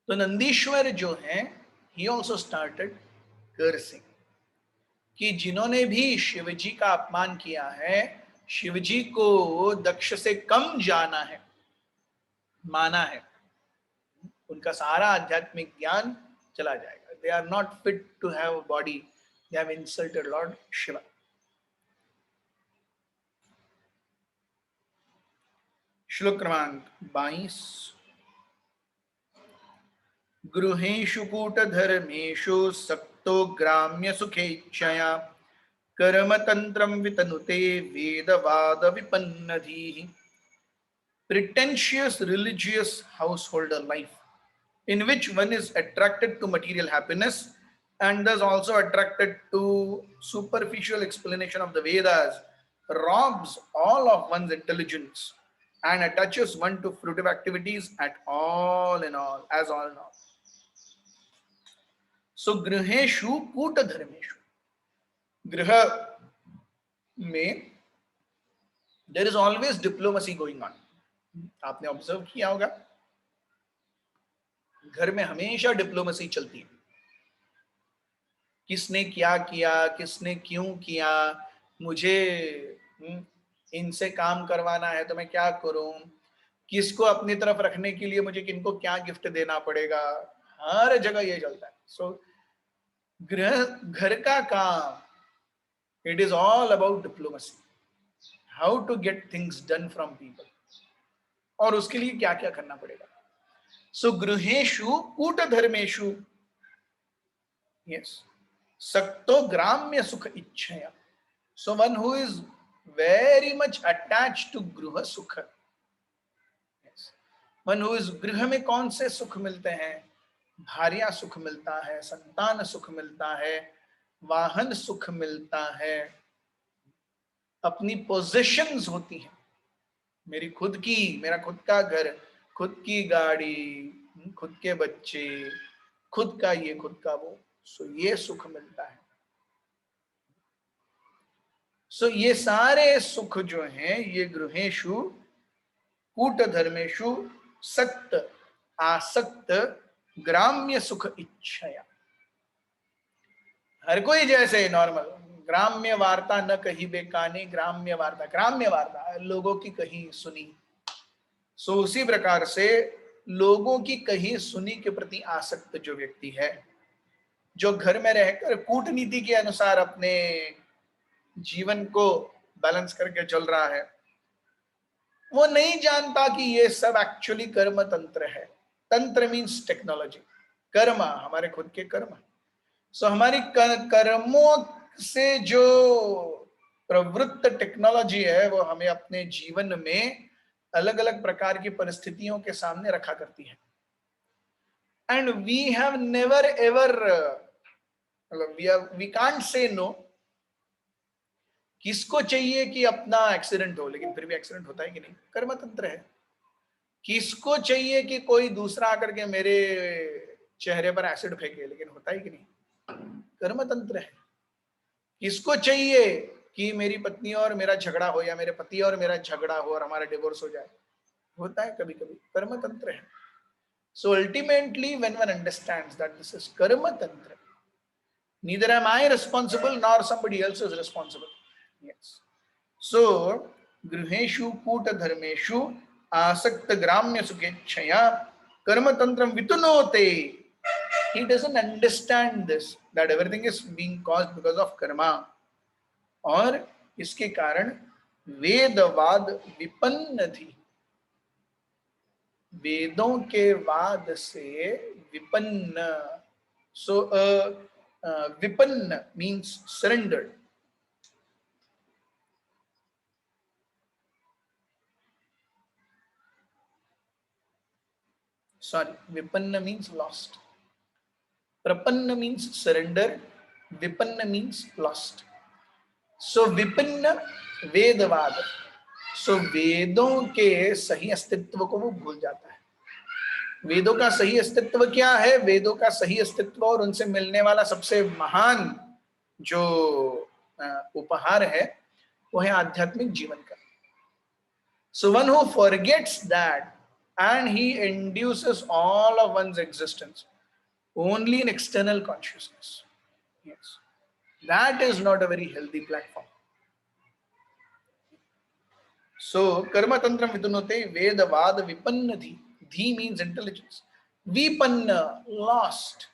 तो नंदीश्वर जो है, he also started cursing. कि जिन्होंने भी शिवजी का अपमान किया है, शिवजी को दक्ष से कम जाना है, माना है, उनका सारा आध्यात्मिक ज्ञान चला जाएगा. They are not fit to have a body. They have insulted Lord Shiva. श्लोक क्रमांक 22. गृहेषु कूटधर्मेषु सक्तो ग्राम्य सुखेच्छया कर्म तंत्रम वितनुते वेदवाद विपन्नधीः. Pretentious religious householder life, in which one is attracted to material happiness and thus also attracted to superficial explanation of the Vedas, robs all of one's intelligence and attaches one to fruitive activities at all in all, as all in all. So, griheshu kuta dharmeshu. Griha में there is always diplomacy going on. आपने observe किया होगा, घर में हमेशा diplomacy चलती है. किसने क्या किया, किसने क्यों किया, मुझे इनसे काम करवाना है तो मैं क्या करूं, किसको अपनी तरफ रखने के लिए मुझे किनको क्या गिफ्ट देना पड़ेगा, हर जगह ये चलता है. सो गृह घर का काम, it is all about diplomacy, how to get things done from people, और उसके लिए क्या क्या करना पड़ेगा. सो गृहेषु कूट धर्मेषु, यस, सक्तो ग्राम्य सुख इच्छया. So one who is very much attached to गृह सुख, yes, one who is गृह में कौन से सुख मिलते हैं, भार्या सुख मिलता है, संतान सुख मिलता है, वाहन सुख मिलता है, अपनी पोजेशंस होती हैं, मेरी खुद की, मेरा खुद का घर, खुद की गाड़ी, खुद के बच्चे, खुद का ये, खुद का वो. सो ये सुख मिलता है. सो ये सारे सुख जो हैं ये गृहेषु कूट धर्मेषु सक्त आसक्त ग्राम्य सुख इच्छया. हर कोई जैसे नॉर्मल ग्राम्य वार्ता न कही बेकानी, ग्राम्य वार्ता, ग्राम्य वार्ता लोगों की कही सुनी. सो उसी प्रकार से लोगों की कही सुनी के प्रति आसक्त जो व्यक्ति है, जो घर में रहकर कूटनीति के अनुसार अपने जीवन को बैलेंस करके चल रहा है, वो नहीं जानता कि ये सब एक्चुअली कर्म तंत्र है. तंत्र मीन्स टेक्नोलॉजी, कर्म हमारे खुद के कर्म. सो हमारी कर्मों से जो प्रवृत्त टेक्नोलॉजी है वो हमें अपने जीवन में अलग अलग प्रकार की परिस्थितियों के सामने रखा करती है. And we have never ever, we can't say no. किसको चाहिए कि अपना एक्सीडेंट हो, लेकिन फिर भी एक्सीडेंट होता है कि नहीं, कर्म तंत्र है. किसको चाहिए कि कोई दूसरा आकर के मेरे चेहरे पर एसिड फेंके, लेकिन होता है कि नहीं, कर्म तंत्र है. किसको चाहिए कि मेरी पत्नी और मेरा झगड़ा हो, या मेरे पति और मेरा झगड़ा हो और हमारा डिवोर्स हो जाए, होता है कभी कभी, कर्म तंत्र है. So ultimately when one understands that this is कर्म तंत्र, neither am I responsible nor somebody else is responsible. Yes. So गृहेषु कूट धर्मेषु आसक्त ग्राम्य सुखेच्छया कर्म तंत्रम वितुनोते. He doesn't understand this, that everything is being caused because of karma. और इसके कारण वेदवाद विपन्न थी, वेदों के वाद से विपन्न. सो विपन्न means surrendered. Sorry, vipanna means lost. Prapanna means surrender. Vipanna means lost. So vipanna वेदवाद. So वेदों के सही अस्तित्व को वो भूल जाता है. वेदों का सही अस्तित्व क्या है? वेदों का सही अस्तित्व और उनसे मिलने वाला सबसे महान जो उपहार है वो है आध्यात्मिक जीवन का. So one who forgets that and he induces all of one's existence only in external consciousness. Yes, that is not a very healthy platform. So karma tantram vidunote vedavad vipanna dhi. Dhi means intelligence. Vipanna, lost.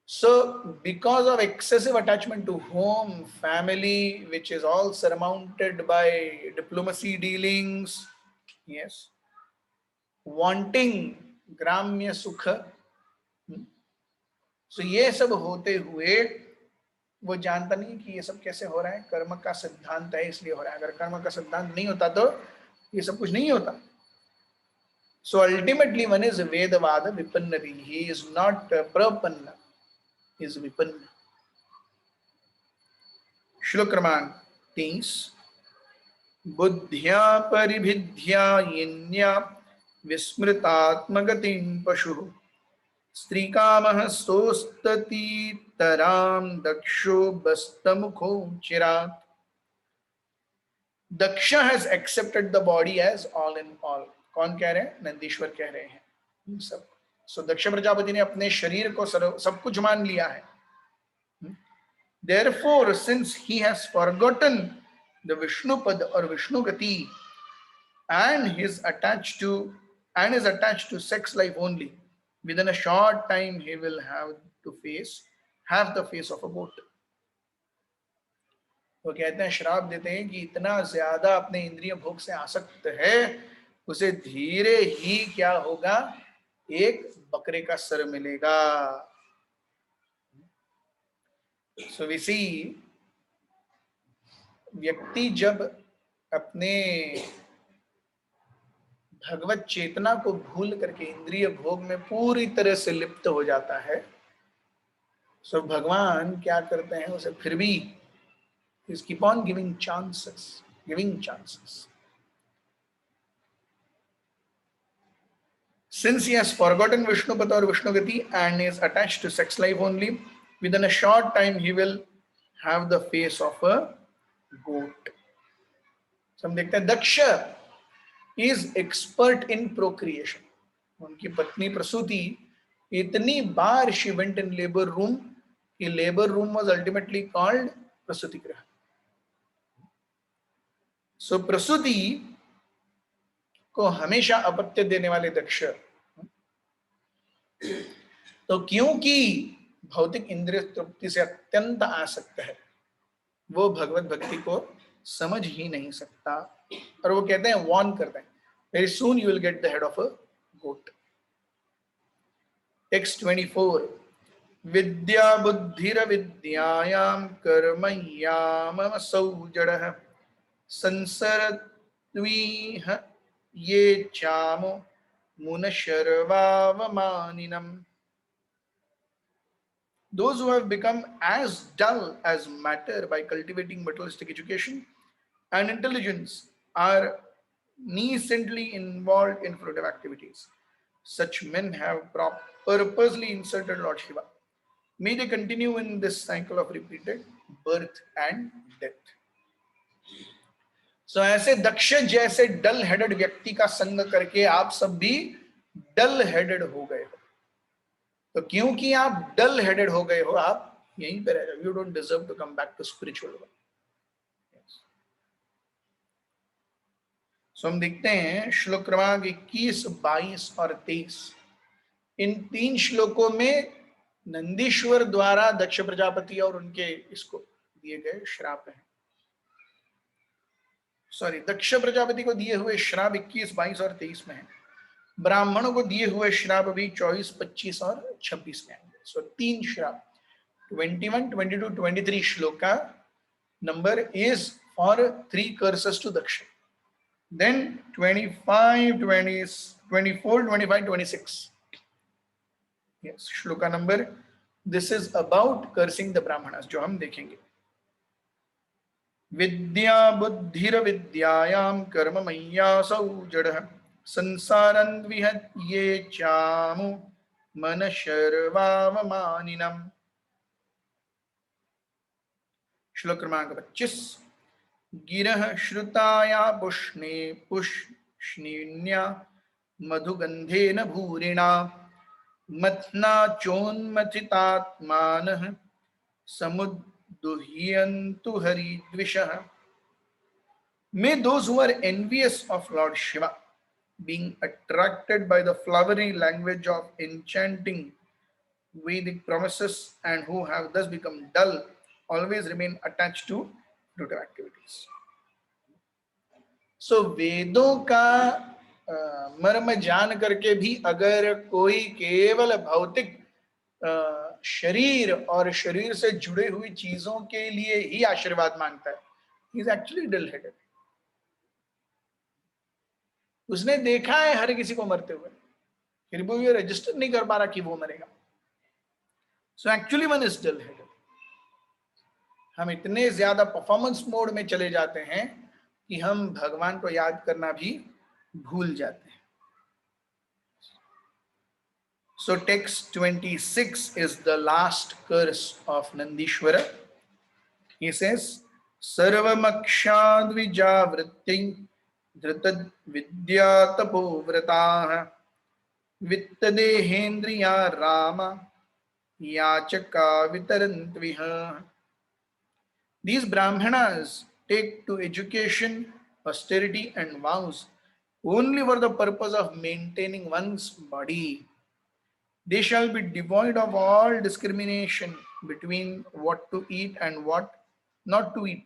So because of excessive attachment to home, family, which is all surmounted by diplomacy dealings, yes, wanting ग्राम्य सुख, so ये सब होते हुए वो जानता नहीं कि ये सब कैसे हो रहा है, कर्म का सिद्धांत है इसलिए हो रहा है। अगर कर्म का सिद्धांत नहीं होता तो ये सब कुछ नहीं होता। So ultimately one is Vedavada Vipannavi. He is not Prapanna, he is Vipanna. श्लोक क्रमांक 30। बुद्ध्या परिभिद्ध्यायिन्या विस्मृतात्मगतिं पशुः स्त्रीकामः सोस्ततीतरां दक्षो बस्तमुखो चिरात्। दक्ष has accepted the body as all in all. कौन कह रहे हैं? नंदीश्वर कह रहे हैं सब। सो दक्ष प्रजापति ने अपने शरीर को सब कुछ मान लिया है। Therefore, since he has forgotten the Vishnupad or Vishnugati and is attached to sex life only, within a short time he will have the face of a goat. वो कहते हैं, श्राप देते हैं कि इतना ज्यादा अपने इंद्रिय भोग से आसक्त है, उसे धीरे ही क्या होगा, एक बकरे का सर मिलेगा। So we see, व्यक्ति जब अपने भगवत चेतना को भूल करके इंद्रिय भोग में पूरी तरह से लिप्त हो जाता है, सो भगवान क्या करते हैं, उसे फिर भी keep on giving chances. Since he has forgotten Vishnupad or Vishnugati and is attached to sex life only, within a short time he will have the face of a goat. So हम देखते हैं, दक्ष is expert in procreation. उनकी पत्नी प्रसूति इतनी बार she went in labor room कि labor room was ultimately called प्रसूति गृह. So प्रसूति को हमेशा अपत्य देने वाले दक्ष, तो क्योंकि भौतिक इंद्रिय तृप्ति से अत्यंत आसक्त है, वो भगवत भक्ति को समझ ही नहीं सकता। और वो कहते हैं, वार्न करते हैं, very soon you will get the head of a goat. Text 24। विद्या बुद्धिर विद्यायाम कर्मयामसौ जडः संसरत्वीह ये चामो मुनशर्वावमानिनम्। Those who have become as dull as matter by cultivating materialistic education and intelligence are nascently involved in fruitive activities. Such men have purposely insulted Lord Shiva. May they continue in this cycle of repeated birth and death. So ऐसे दक्ष जैसे डल headed व्यक्ति का संग करके आप सब भी डल headed हो गए हो। तो क्योंकि आप डल हेडेड हो गए हो, आप यहीं पे रह जाओ। You don't deserve to come back to spiritual world. So हम देखते हैं श्लोक क्रमांक 21, 22 और 23। इन 3 श्लोकों में नंदीश्वर द्वारा दक्ष प्रजापति और उनके इसको दिए गए श्राप हैं। सॉरी, दक्ष प्रजापति को दिए हुए श्राप 21, 22 और 23 में है। ब्राह्मणों को दिए हुए श्राप भी 24, 25 और 26 में आएंगे। सो 3 श्राप, 21, 22, 23 श्लोक का number is for 3 curses to Daksha. Then 25, 20, 24, 25, 26 yes श्लोक का number, this is about cursing the brahmanas, जो हम देखेंगे। विद्या बुद्धिर विद्यायाम कर्म मय्यासौ जडः संसारन्विहत ये चामु मन शर्वावमानिनम्। श्लोक क्रमांक 25। गिरः श्रुताया पुष्णे पुष्णिन्या मधुगंधेन भूरिणा मथना चोन्मथितात्मानः समुद्दुह्यन्तु हरिद्विषः। May those who are envious of Lord Shiva, being attracted by the flowery language of enchanting Vedic promises and who have thus become dull, always remain attached to fruitive activities. So वेदों का मर्म जान करके भी अगर कोई केवल भौतिक शरीर और शरीर से जुड़े हुई चीजों के लिए ही आशीर्वाद मांगता है, he is actually dull headed. उसने देखा है हर किसी को मरते हुए, फिर भी ये रजिस्टर नहीं कर पा रहा कि वो मरेगा। So actually one is dull headed. हम इतने ज्यादा परफॉर्मेंस मोड में चले जाते हैं कि हम भगवान को याद करना भी भूल जाते हैं। So text 26 is the last curse of Nandishwara. He says, Sarvamakshadvijavritti dhritad vidya tapovrataha vittadehendriya rama yachaka vitarantviha. These brahmanas take to education, austerity and vows only for the purpose of maintaining one's body. They shall be devoid of all discrimination between what to eat and what not to eat.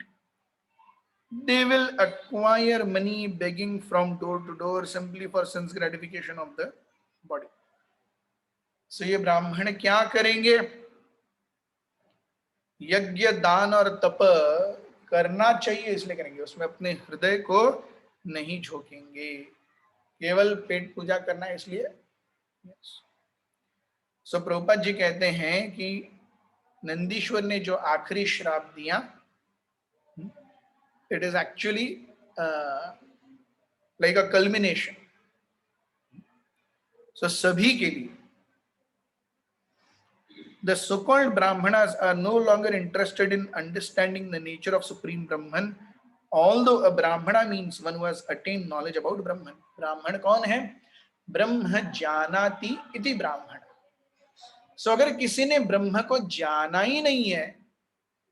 They will acquire money begging from door to door simply for sense gratification of the body. So ये ब्राह्मण क्या करेंगे? यज्ञ दान और तप करना चाहिए इसलिए करेंगे, उसमें अपने हृदय को नहीं झोंकेंगे, केवल पेट पूजा करना है इसलिए। सो प्रभुपाद जी कहते हैं कि नंदीश्वर ने जो आखिरी श्राप दिया, it is actually like a culmination. So सभी के लिए the so-called brahmanas are no longer interested in understanding the nature of supreme Brahman, although a brahmana means one who has attained knowledge about Brahman. ब्राह्मण कौन है? ब्रह्म जानाति इति ब्राह्मण। सो अगर किसी ने ब्रह्म को जाना ही नहीं है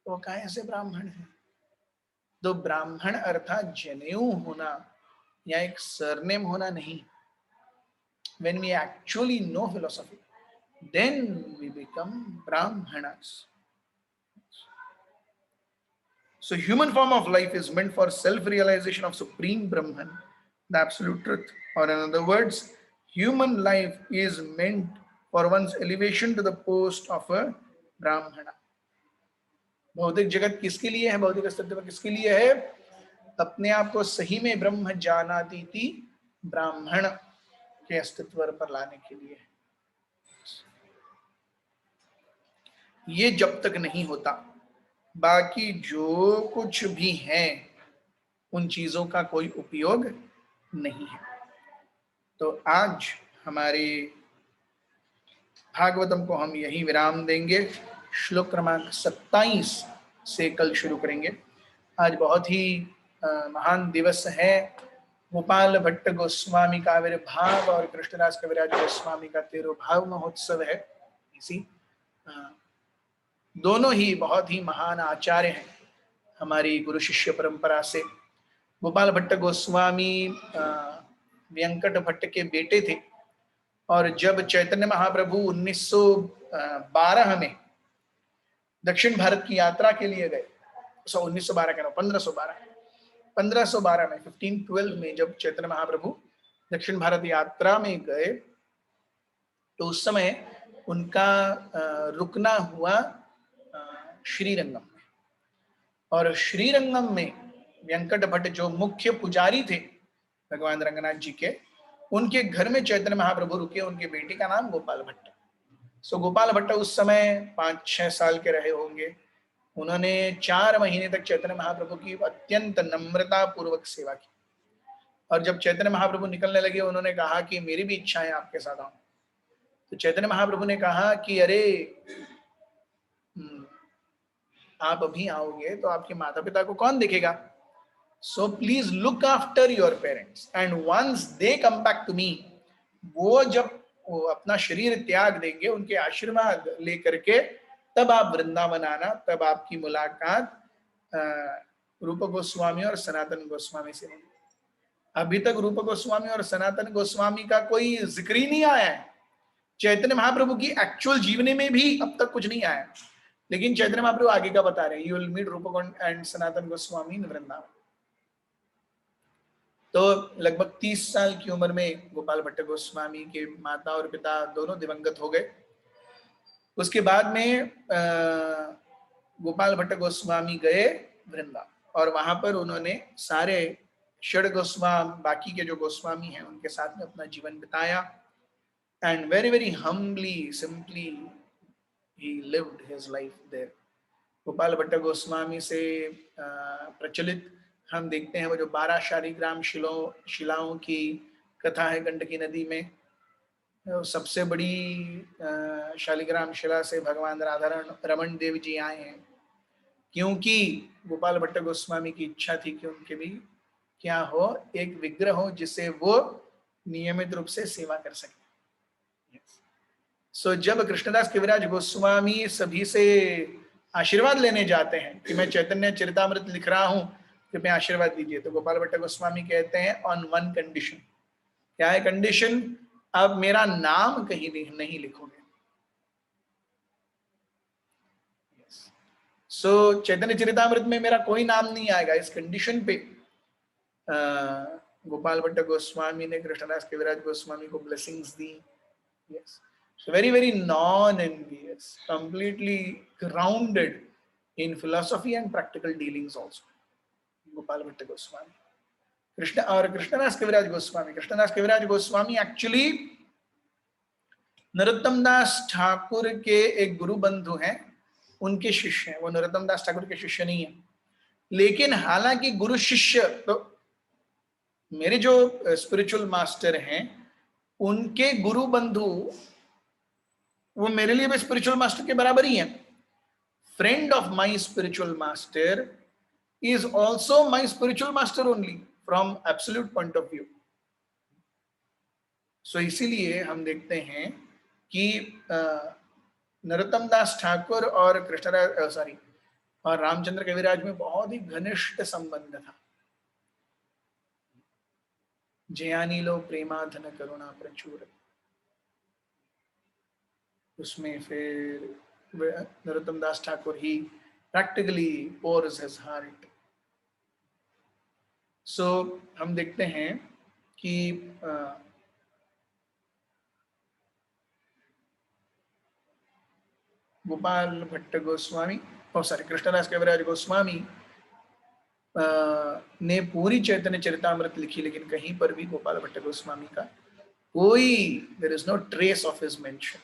तो कैसे ब्राह्मण है? तो ब्राह्मण अर्थात जनेऊ होना या एक सरनेम होना नहीं। When we actually know philosophy, then we become brahmanas. So human form of life is meant for self-realization of supreme Brahman, the absolute truth. Or in other words, human life is meant for one's elevation to the post of a brahmana. भौतिक जगत किसके लिए है? भौतिक अस्तित्व किसके लिए है? अपने आप को सही में ब्रह्म जानाति इति ब्राह्मण के अस्तित्व पर लाने के लिए। ये जब तक नहीं होता, बाकी जो कुछ भी है उन चीजों का कोई उपयोग नहीं है। तो आज हमारे भागवतम को हम यही विराम देंगे। श्लोक क्रमांक 27 से कल शुरू करेंगे। आज बहुत ही महान दिवस है। गोपाल भट्ट गोस्वामी का आविर्भाव और कृष्णदास कविराज गोस्वामी का तिरुभाव महोत्सव है। इसी दोनों ही बहुत ही महान आचार्य हैं हमारी गुरु शिष्य परंपरा से। गोपाल भट्ट गोस्वामी वेंकट भट्ट के बेटे थे और जब चैतन्य महाप्रभु 1912 में दक्षिण भारत की यात्रा के लिए गए, 1912 कह रहा हूं, 1512 में 1512 में जब चैतन्य महाप्रभु दक्षिण भारत यात्रा में गए तो उस समय उनका रुकना हुआ श्रीरंगम में। और श्रीरंगम में वेंकट भट्ट जो मुख्य पुजारी थे भगवान रंगनाथ जी के, उनके घर में चैतन्य महाप्रभु रुके। उनके बेटे का नाम गोपाल भट्ट। सो गोपाल भट्ट उस समय 5-6 साल के रहे होंगे। उन्होंने 4 महीने तक चैतन्य महाप्रभु की अत्यंत नम्रता पूर्वक सेवा की। और जब चैतन्य महाप्रभु निकलने लगे, उन्होंने कहा कि मेरी भी इच्छा है आपके साथ आऊं। तो चैतन्य महाप्रभु ने कहा कि अरे आप अभी आओगे तो आपके माता पिता को कौन देखेगा? So please look after your parents and once they come back to me, वो जब वो अपना शरीर त्याग देंगे, उनके आशीर्वाद लेकर के तब आप वृंदावन आना, तब आपकी मुलाकात रूप गोस्वामी और सनातन गोस्वामी से होगी। अभी तक रूप गोस्वामी और सनातन गोस्वामी का कोई जिक्र ही नहीं आया है। चैतन्य महाप्रभु की एक्चुअल जीवनी में भी अब तक कुछ नहीं आया, लेकिन चैतन्य महाप्रभु आगे का बता रहे हैं, यू विल मीट रूप एंड सनातन गोस्वामी इन वृंदावन। तो लगभग 30 साल की उम्र में गोपाल भट्ट गोस्वामी के माता और पिता दोनों दिवंगत हो गए। उसके बाद में गोपाल भट्ट गोस्वामी गए वृंदावन और वहां पर उन्होंने सारे षड गोस्वामी, बाकी के जो गोस्वामी हैं उनके साथ में अपना जीवन बिताया। And very very humbly simply he lived his life there. Gopal Bhatt Goswami से प्रचलित हम देखते हैं वो जो 12 शालिग्राम शिलाओं की कथा है गंडकी नदी में, सबसे बड़ी शालिग्राम शिला से भगवान राधा रमन देव जी आए हैं, क्योंकि गोपाल भट्ट गोस्वामी की इच्छा थी कि उनके भी क्या हो, एक विग्रह हो जिसे वो नियमित रूप से सेवा कर सके। सो जब कृष्णदास कविराज गोस्वामी सभी से आशीर्वाद लेने जाते हैं कि मैं चैतन्य चरितामृत लिख रहा हूं, कृपया आशीर्वाद दीजिए, तो गोपाल भट्ट गोस्वामी कहते हैं ऑन वन कंडीशन। क्या है कंडीशन? अब मेरा नाम कहीं नहीं लिखोगे। सो चैतन्य चरितामृत में मेरा कोई नाम नहीं आएगा। इस कंडीशन पे गोपाल भट्ट गोस्वामी ने कृष्णदास कविराज गोस्वामी को ब्लेसिंग्स दी। Yes, so very very non-envious, completely grounded in philosophy and practical dealings also. Gopal Bhatt Goswami Krishnadas Kaviraj Goswami actually Narottam Das Thakur के एक गुरु बंधु हैं, उनके शिष्य हैं। वो नरोत्तम दास ठाकुर के शिष्य नहीं है, लेकिन हालांकि गुरु शिष्य, तो मेरे जो स्पिरिचुअल मास्टर हैं उनके गुरु बंधु वो मेरे लिए भी स्पिरिचुअल मास्टर के बराबर ही है। Friend of my spiritual master is also my spiritual master only from absolute point of view. So इसीलिए हम देखते हैं कि नरोत्तम दास ठाकुर और और रामचंद्र कविराज में बहुत ही घनिष्ठ संबंध था। जयानीलो प्रेमाधन करुणा प्रचुर, उसमें फिर नरोत्तम दास ठाकुर ही practically pours his heart. So हम देखते हैं कि गोपाल भट्ट गोस्वामी कृष्णदास कविराज गोस्वामी ने पूरी चैतन्य चरितामृत लिखी, लेकिन कहीं पर भी गोपाल भट्ट गोस्वामी का कोई there is no trace of his mention.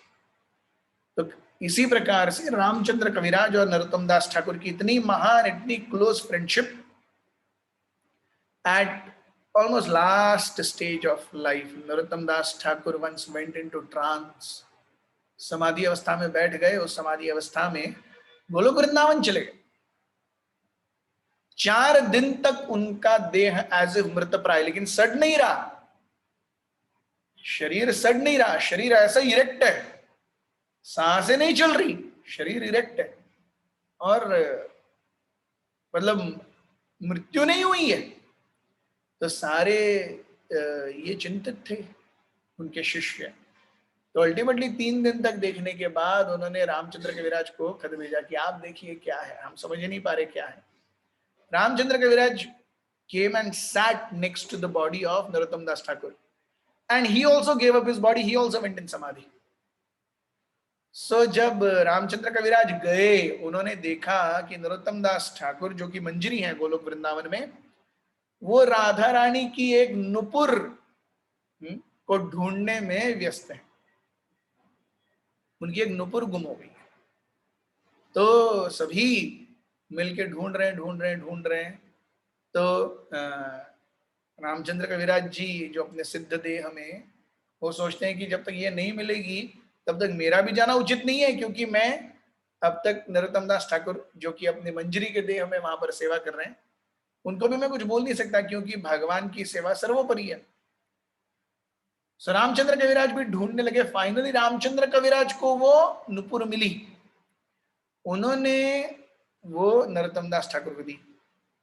तो इसी प्रकार से रामचंद्र कविराज और नरोत्तम दास ठाकुर की इतनी महान, इतनी close friendship at almost last stage of life. Narottam Das Thakur once went into trance, समाधि अवस्था में बैठ गए। उस समाधि अवस्था में गोलोक वृंदावन चले गए। 4 दिन तक उनका देह एज इफ मृत प्राय, लेकिन सड़ नहीं रहा, शरीर सड़ नहीं रहा, शरीर ऐसा इरेक्ट है, सांसें नहीं चल रही, शरीर इरेक्ट है, और मतलब मृत्यु नहीं हुई है। तो सारे ये चिंतित थे उनके शिष्य। तो अल्टीमेटली 3 दिन तक देखने के बाद उन्होंने रामचंद्र कविराज को खत भेजा कि आप देखिए क्या है, हम समझ ही नहीं पा रहे क्या है। रामचंद्र कविराज came and sat next to the body of Narottam Das Thakur, and he also gave up his body, he also went in samadhi. So जब रामचंद्र कविराज गए, उन्होंने देखा कि नरोत्तम दास ठाकुर जो कि मंजरी हैं गोलोक वृंदावन में, वो राधा रानी की एक नुपुर को ढूंढने में व्यस्त है। उनकी एक नुपुर गुम हो गई है। तो सभी मिलके ढूंढ रहे हैं। तो रामचंद्र कविराज जी जो अपने सिद्ध देह में, वो सोचते हैं कि जब तक ये नहीं मिलेगी तब तक मेरा भी जाना उचित नहीं है, क्योंकि मैं अब तक नरोत्तम दास ठाकुर जो कि अपने मंजरी के देह में वहां पर सेवा कर रहे हैं, उनको भी मैं कुछ बोल नहीं सकता, क्योंकि भगवान की सेवा सर्वोपरि है। सो रामचंद्र कविराज भी ढूंढने लगे। फाइनली रामचंद्र कविराज को वो नुपुर मिली। उन्होंने वो नरोत्तम दास ठाकुर को दी।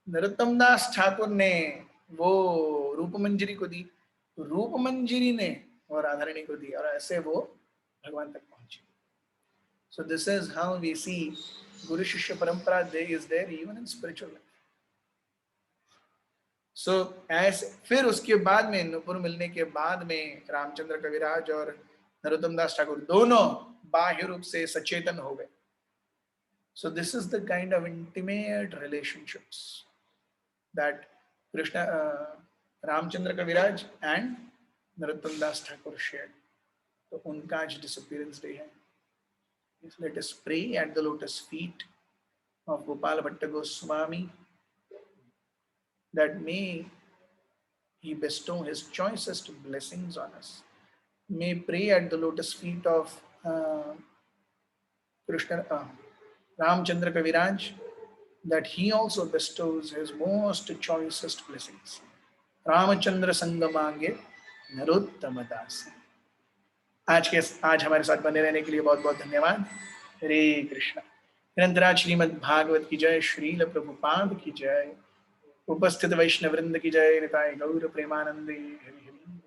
नरोत्तम दास ठाकुर ने वो रूप मंजरी को दी, रूप मंजरी ने वो राधा रानी को दी, और ऐसे वो भगवान तक पहुंचे। So this is how we see guru shishya parampara is there even in spiritual life. So फिर उसके बाद में नुपुर मिलने के बाद में रामचंद्र कविराज और नरोत्तम दास ठाकुर दोनों बाह्य रूप से सचेतन हो गए. So this is the kind of intimate relationships that Krishna, Ramchandra Kaviraj and Narottam Das Thakur shared. तो उनका आज डिसअपियरेंस डे है. Let us pray at the lotus feet of Gopal Bhatta Goswami that may he bestow his choicest blessings on us. May pray at the lotus feet of Krishna, Ramchandra Kaviraj, that he also bestows his most choicest blessings. Ramachandra Sangamange Narottama Das. आज हमारे साथ बने रहने के लिए बहुत बहुत धन्यवाद. हरे कृष्णा. निरंतरा श्रीमद् भागवत की जय, श्रील प्रभुपाद की जय, उपस्थित वैष्णव वृंद की जय, निताय गौर प्रेमानंदे. हरि हरि.